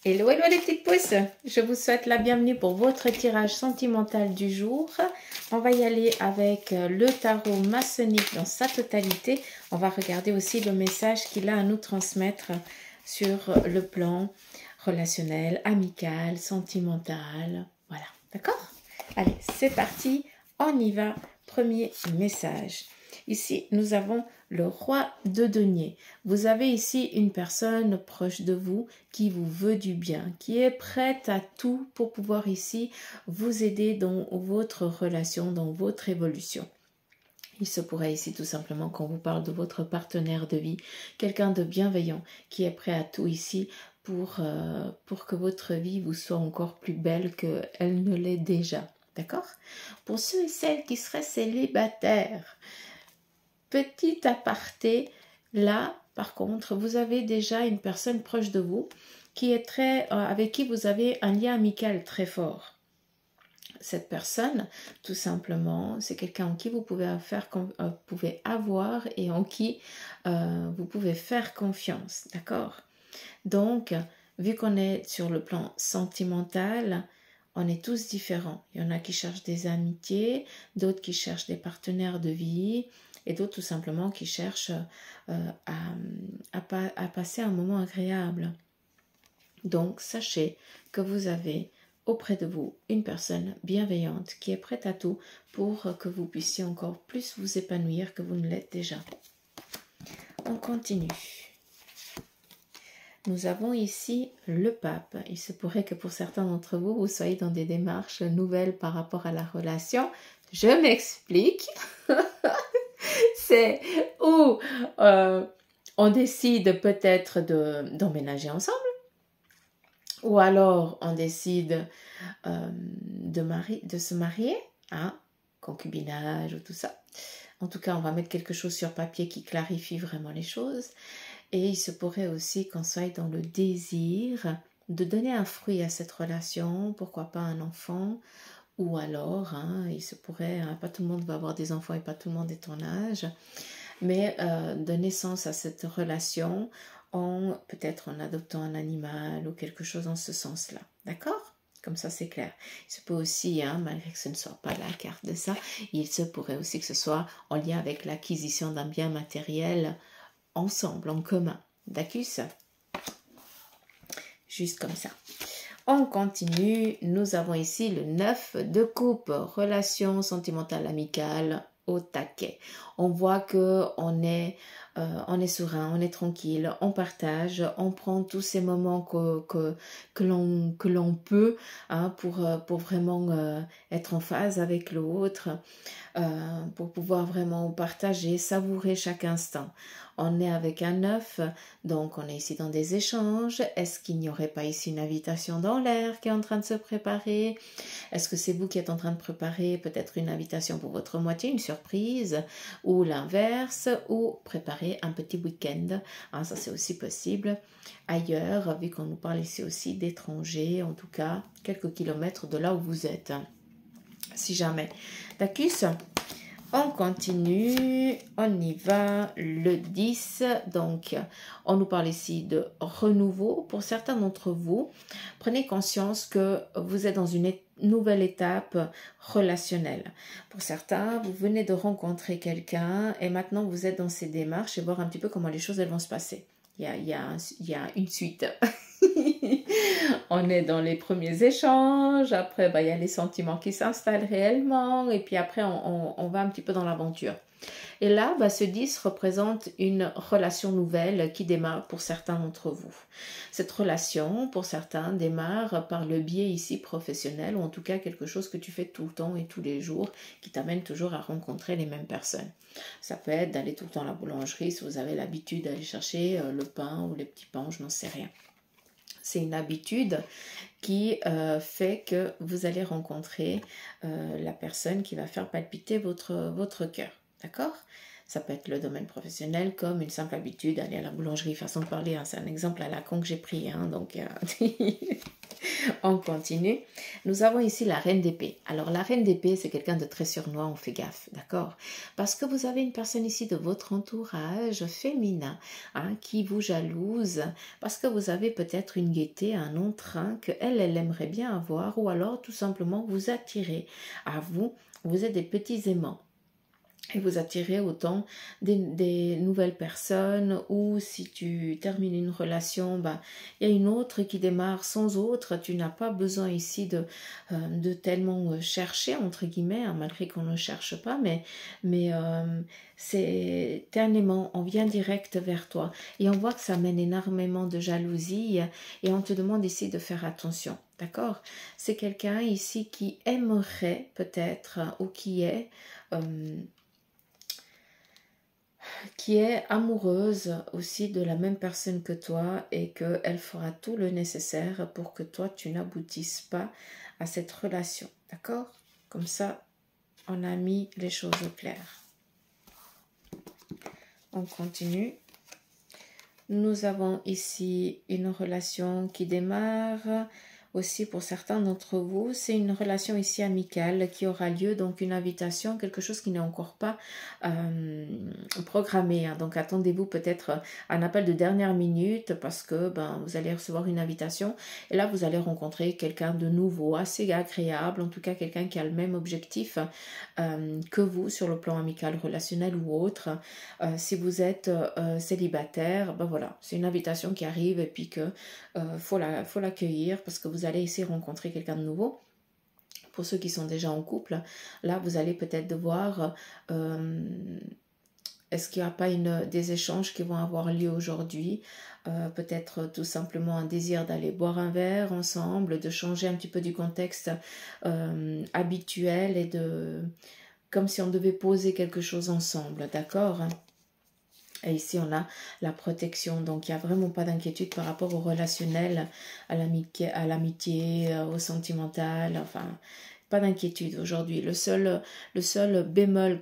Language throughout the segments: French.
Hello, hello les petites pousses, je vous souhaite la bienvenue pour votre tirage sentimental du jour. On va y aller avec le tarot maçonnique dans sa totalité. On va regarder aussi le message qu'il a à nous transmettre sur le plan relationnel, amical, sentimental. Voilà, d'accord? Allez, c'est parti, on y va. Premier message. Ici, nous avons le roi de denier. Vous avez ici une personne proche de vous qui vous veut du bien, qui est prête à tout pour pouvoir ici vous aider dans votre relation, dans votre évolution. Il se pourrait ici tout simplement qu'on vous parle de votre partenaire de vie, quelqu'un de bienveillant qui est prêt à tout ici pour que votre vie vous soit encore plus belle qu'elle ne l'est déjà. D'accord? Pour ceux et celles qui seraient célibataires, petit aparté, là, par contre, vous avez déjà une personne proche de vous qui est avec qui vous avez un lien amical très fort. Cette personne, tout simplement, c'est quelqu'un en qui vous pouvez avoir et en qui vous pouvez faire confiance, d'accord? Donc, vu qu'on est sur le plan sentimental, on est tous différents. Il y en a qui cherchent des amitiés, d'autres qui cherchent des partenaires de vie et d'autres tout simplement qui cherchent à passer un moment agréable. Donc, sachez que vous avez auprès de vous une personne bienveillante qui est prête à tout pour que vous puissiez encore plus vous épanouir que vous ne l'êtes déjà. On continue. Nous avons ici le pape. Il se pourrait que pour certains d'entre vous, vous soyez dans des démarches nouvelles par rapport à la relation. Je m'explique. C'est où on décide peut-être d'emménager ensemble. Ou alors on décide de se marier, hein, concubinage ou tout ça. En tout cas, on va mettre quelque chose sur papier qui clarifie vraiment les choses. Et il se pourrait aussi qu'on soit dans le désir de donner un fruit à cette relation, pourquoi pas un enfant, ou alors, hein, il se pourrait, hein, pas tout le monde va avoir des enfants et pas tout le monde est en âge, mais de naissance à cette relation, peut-être en adoptant un animal ou quelque chose en ce sens-là, d'accord? Comme ça, c'est clair. Il se peut aussi, hein, malgré que ce ne soit pas la carte de ça, il se pourrait aussi que ce soit en lien avec l'acquisition d'un bien matériel ensemble, en commun. D'accord? Juste comme ça. On continue. Nous avons ici le 9 de coupe. Relation sentimentale amicale au taquet. On voit que on est serein, on est tranquille, on partage, on prend tous ces moments que l'on peut, hein, pour vraiment être en phase avec l'autre, pour pouvoir vraiment partager, savourer chaque instant. On est avec un 9, donc on est ici dans des échanges. Est-ce qu'il n'y aurait pas ici une invitation dans l'air qui est en train de se préparer? Est-ce que c'est vous qui êtes en train de préparer peut-être une invitation pour votre moitié, une surprise, ou l'inverse, ou préparer un petit week-end, hein, ça c'est aussi possible. Ailleurs, vu qu'on nous parle ici aussi d'étrangers, en tout cas quelques kilomètres de là où vous êtes, si jamais. D'accord? On continue, on y va, le 10, donc on nous parle ici de renouveau. Pour certains d'entre vous, prenez conscience que vous êtes dans une nouvelle étape relationnelle. Pour certains, vous venez de rencontrer quelqu'un et maintenant vous êtes dans ces démarches et voir un petit peu comment les choses elles vont se passer. Il y a une suite. On est dans les premiers échanges, après il y a les sentiments qui s'installent réellement et puis après on va un petit peu dans l'aventure. Et là, ce 10 représente une relation nouvelle qui démarre pour certains d'entre vous. Cette relation, pour certains, démarre par le biais ici professionnel, ou en tout cas quelque chose que tu fais tout le temps et tous les jours, qui t'amène toujours à rencontrer les mêmes personnes. Ça peut être d'aller tout le temps à la boulangerie, si vous avez l'habitude d'aller chercher le pain ou les petits pains, je n'en sais rien. C'est une habitude qui fait que vous allez rencontrer la personne qui va faire palpiter votre cœur. D'accord? Ça peut être le domaine professionnel comme une simple habitude d'aller à la boulangerie, façon de parler. Hein, c'est un exemple à la con que j'ai pris. Hein, donc, On continue. Nous avons ici la reine d'épée. Alors, la reine d'épée, c'est quelqu'un de très surnois, on fait gaffe, d'accord? Parce que vous avez une personne ici de votre entourage féminin hein, qui vous jalouse, parce que vous avez peut-être une gaieté, un entrain qu'elle, elle aimerait bien avoir, ou alors tout simplement vous attirer à vous. Vous êtes des petits aimants. Et vous attirez autant des nouvelles personnes ou si tu termines une relation, bah, il y a une autre qui démarre sans autre. Tu n'as pas besoin ici de tellement chercher, entre guillemets, hein, malgré qu'on ne cherche pas, mais c'est un aimant, on vient direct vers toi. Et on voit que ça mène énormément de jalousie et on te demande ici de faire attention. D'accord? C'est quelqu'un ici qui aimerait peut-être ou qui est amoureuse aussi de la même personne que toi et qu'elle fera tout le nécessaire pour que toi, tu n'aboutisses pas à cette relation. D'accord? Comme ça, on a mis les choses au clair. On continue. Nous avons ici une relation qui démarre. Aussi pour certains d'entre vous, c'est une relation ici amicale qui aura lieu, donc une invitation, quelque chose qui n'est encore pas programmé. Hein. Donc attendez-vous peut-être un appel de dernière minute parce que vous allez recevoir une invitation et là vous allez rencontrer quelqu'un de nouveau, assez agréable, en tout cas quelqu'un qui a le même objectif que vous sur le plan amical, relationnel ou autre. Si vous êtes célibataire, voilà, c'est une invitation qui arrive et puis que faut l'accueillir parce que vous allez ici rencontrer quelqu'un de nouveau. Pour ceux qui sont déjà en couple, là vous allez peut-être devoir est-ce qu'il n'y a pas des échanges qui vont avoir lieu aujourd'hui? Peut-être tout simplement un désir d'aller boire un verre ensemble, de changer un petit peu du contexte habituel et comme si on devait poser quelque chose ensemble, d'accord? Et ici, on a la protection. Donc, il n'y a vraiment pas d'inquiétude par rapport au relationnel, à l'amitié, au sentimental. Enfin, pas d'inquiétude aujourd'hui. Le seul bémol,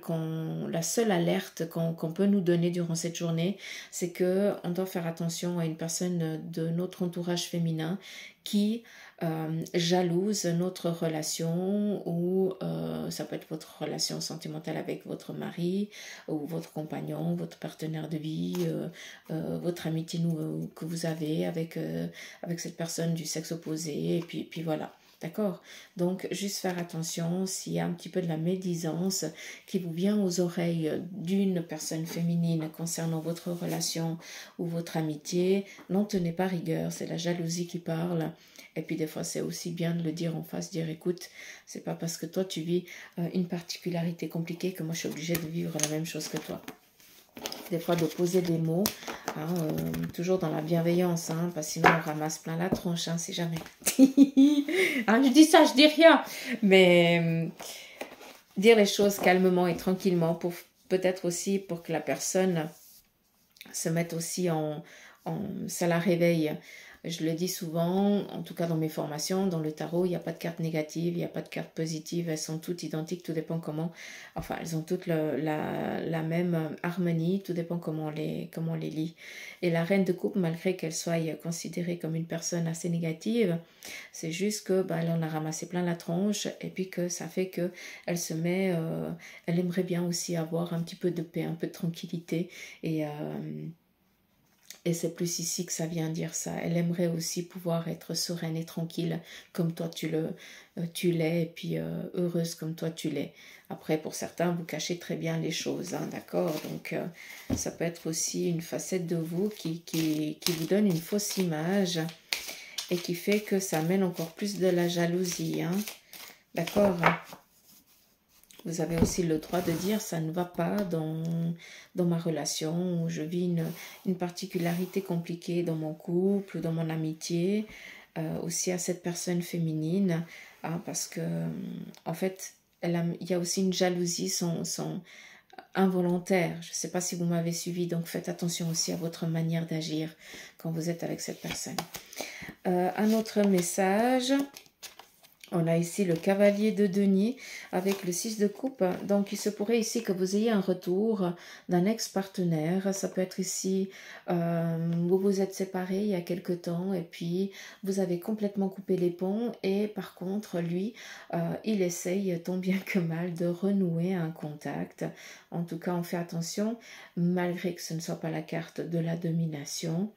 la seule alerte qu'on peut nous donner durant cette journée, c'est qu'on doit faire attention à une personne de notre entourage féminin qui jalouse notre relation ou ça peut être votre relation sentimentale avec votre mari ou votre compagnon, votre partenaire de vie, votre amitié que vous avez avec cette personne du sexe opposé et puis voilà. D'accord? Donc, juste faire attention s'il y a un petit peu de la médisance qui vous vient aux oreilles d'une personne féminine concernant votre relation ou votre amitié, n'en tenez pas rigueur, c'est la jalousie qui parle. Et puis des fois, c'est aussi bien de le dire en face, dire écoute, c'est pas parce que toi tu vis une particularité compliquée que moi je suis obligée de vivre la même chose que toi. Des fois de poser des mots, hein, toujours dans la bienveillance, hein, parce que sinon on ramasse plein la tronche, hein, si jamais. Hein, je dis ça, je dis rien, mais dire les choses calmement et tranquillement, peut-être aussi pour que la personne se mette aussi ça la réveille. Je le dis souvent, en tout cas dans mes formations, dans le tarot, il n'y a pas de carte négative, il n'y a pas de carte positive, elles sont toutes identiques, tout dépend comment, enfin elles ont toutes la même harmonie, tout dépend comment on les lit. Et la reine de coupe, malgré qu'elle soit considérée comme une personne assez négative, c'est juste que elle en a ramassé plein la tronche et puis que ça fait que elle se met, elle aimerait bien aussi avoir un petit peu de paix, un peu de tranquillité et c'est plus ici que ça vient dire ça. Elle aimerait aussi pouvoir être sereine et tranquille comme toi tu l'es et puis heureuse comme toi tu l'es. Après, pour certains, vous cachez très bien les choses, hein, d'accord? Donc, ça peut être aussi une facette de vous qui vous donne une fausse image et qui fait que ça mène encore plus de la jalousie, hein, d'accord? Vous avez aussi le droit de dire ça ne va pas dans ma relation, ou je vis une particularité compliquée dans mon couple ou dans mon amitié, aussi à cette personne féminine, hein, parce que en fait, il y a aussi une jalousie sans involontaire. Je ne sais pas si vous m'avez suivi, donc faites attention aussi à votre manière d'agir quand vous êtes avec cette personne. Un autre message. On a ici le cavalier de denier avec le 6 de coupe. Donc, il se pourrait ici que vous ayez un retour d'un ex-partenaire. Ça peut être ici, vous vous êtes séparés il y a quelque temps et puis vous avez complètement coupé les ponts. Et par contre, lui, il essaye tant bien que mal de renouer un contact. En tout cas, on fait attention, malgré que ce ne soit pas la carte de la domination.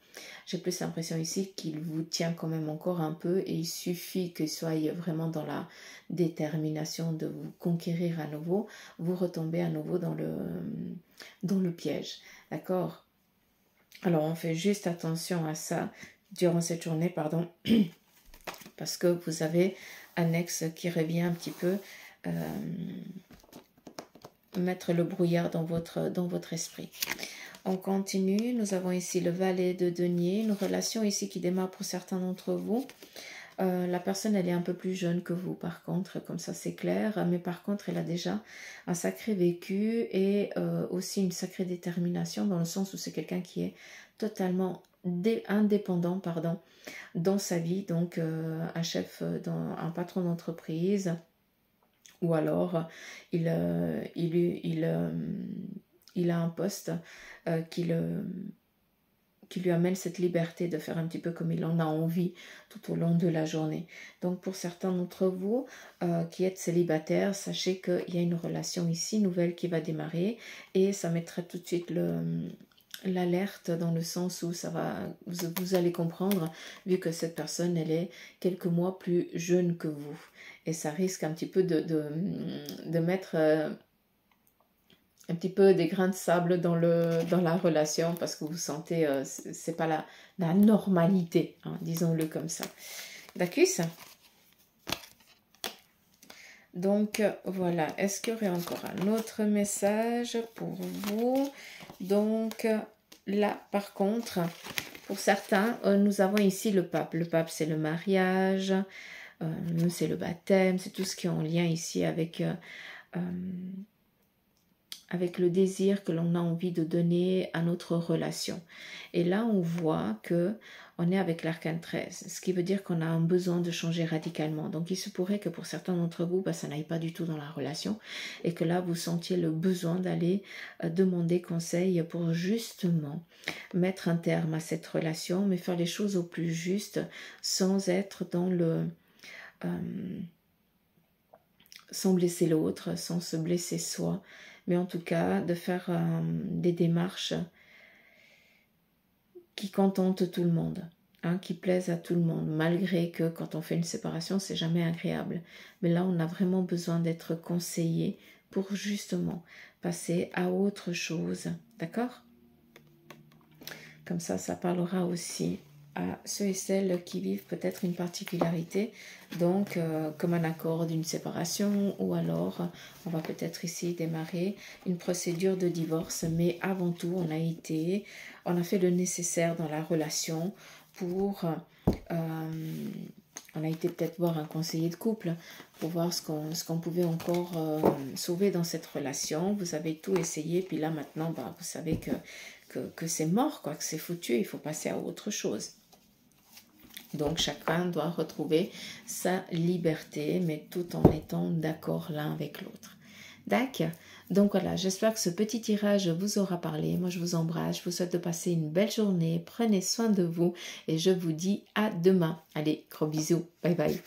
J'ai plus l'impression ici qu'il vous tient quand même encore un peu et il suffit qu'il soit vraiment dans la détermination de vous conquérir à nouveau, vous retombez à nouveau dans le piège. D'accord? Alors, on fait juste attention à ça durant cette journée, pardon, parce que vous avez un ex qui revient un petit peu mettre le brouillard dans votre esprit. On continue, nous avons ici le valet de denier, une relation ici qui démarre pour certains d'entre vous. La personne, elle est un peu plus jeune que vous, par contre, comme ça c'est clair, mais par contre, elle a déjà un sacré vécu et aussi une sacrée détermination dans le sens où c'est quelqu'un qui est totalement indépendant, pardon, dans sa vie, donc un chef, un patron d'entreprise, ou alors il a un poste qui lui amène cette liberté de faire un petit peu comme il en a envie tout au long de la journée. Donc pour certains d'entre vous qui êtes célibataires, sachez qu'il y a une relation ici nouvelle qui va démarrer et ça mettra tout de suite l'alerte dans le sens où ça va, vous allez comprendre vu que cette personne elle est quelques mois plus jeune que vous et ça risque un petit peu de mettre un petit peu des grains de sable dans la relation parce que vous sentez, c'est pas la normalité, hein, disons-le comme ça. D'accord? Donc, voilà. Est-ce qu'il y aurait encore un autre message pour vous? Donc, là, par contre, pour certains, nous avons ici le pape. Le pape, c'est le mariage, c'est le baptême, c'est tout ce qui est en lien ici avec le désir que l'on a envie de donner à notre relation. Et là, on voit que on est avec l'arcane 13, ce qui veut dire qu'on a un besoin de changer radicalement. Donc, il se pourrait que pour certains d'entre vous, ça n'aille pas du tout dans la relation et que là, vous sentiez le besoin d'aller demander conseil pour justement mettre un terme à cette relation, mais faire les choses au plus juste sans être dans sans blesser l'autre, sans se blesser soi, mais en tout cas de faire des démarches qui contentent tout le monde, hein, qui plaisent à tout le monde, malgré que quand on fait une séparation, c'est jamais agréable. Mais là, on a vraiment besoin d'être conseillé pour justement passer à autre chose, d'accord? Comme ça parlera aussi à ceux et celles qui vivent peut-être une particularité, donc comme un accord d'une séparation ou alors on va peut-être ici démarrer une procédure de divorce, mais avant tout on a fait le nécessaire dans la relation pour on a été peut-être voir un conseiller de couple pour voir ce qu'on pouvait encore sauver dans cette relation. Vous avez tout essayé, puis là maintenant vous savez que c'est mort, quoi, que c'est foutu, il faut passer à autre chose. Donc chacun doit retrouver sa liberté, mais tout en étant d'accord l'un avec l'autre. D'accord? Donc voilà, j'espère que ce petit tirage vous aura parlé. Moi je vous embrasse, je vous souhaite de passer une belle journée. Prenez soin de vous et je vous dis à demain. Allez, gros bisous. Bye bye.